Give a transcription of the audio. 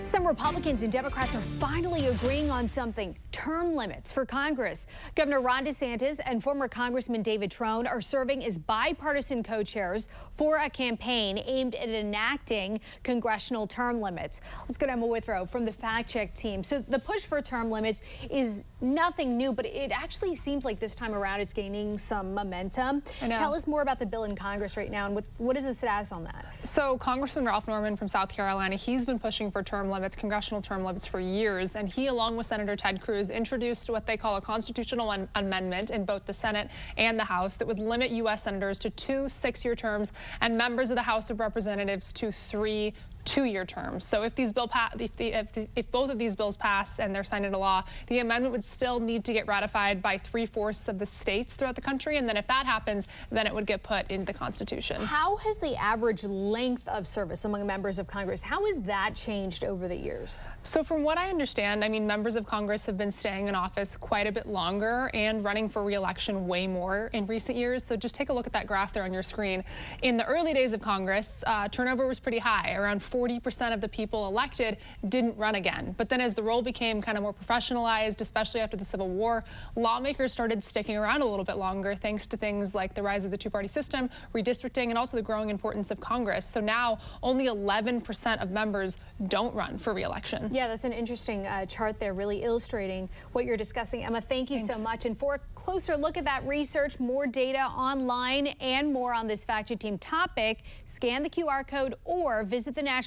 Some Republicans and Democrats are finally agreeing on something: term limits for Congress. Governor Ron DeSantis and former Congressman David Trone are serving as bipartisan co-chairs for a campaign aimed at enacting congressional term limits. Let's go to Emma Withrow from the Fact Check team. So the push for term limits is nothing new, but it actually seems like this time around it's gaining some momentum. Tell us more about the bill in Congress right now, and what is the status on that? So Congressman Ralph Norman from South Carolina, he's been pushing for congressional term limits for years, and he, along with Senator Ted Cruz, introduced what they call a constitutional amendment in both the Senate and the House that would limit U.S. senators to 2 6-year terms and members of the House of Representatives to 3 2-year terms. So if both of these bills pass and they're signed into law, the amendment would still need to get ratified by 3/4 of the states throughout the country, and then if that happens, then it would get put into the Constitution. How has the average length of service among members of Congress, how has that changed over the years? So from what I understand, members of Congress have been staying in office quite a bit longer and running for re-election way more in recent years. So just take a look at that graph there on your screen. In the early days of Congress, turnover was pretty high. Around 40% of the people elected didn't run again. But then as the role became kind of more professionalized, especially after the Civil War, lawmakers started sticking around a little bit longer thanks to things like the rise of the two-party system, redistricting, and also the growing importance of Congress. So now only 11% of members don't run for re-election. Yeah, that's an interesting chart there, really illustrating what you're discussing. Emma, thank you so much. And for a closer look at that research, more data online, and more on this Fact Check Team topic, scan the QR code or visit thenationaldesk.com.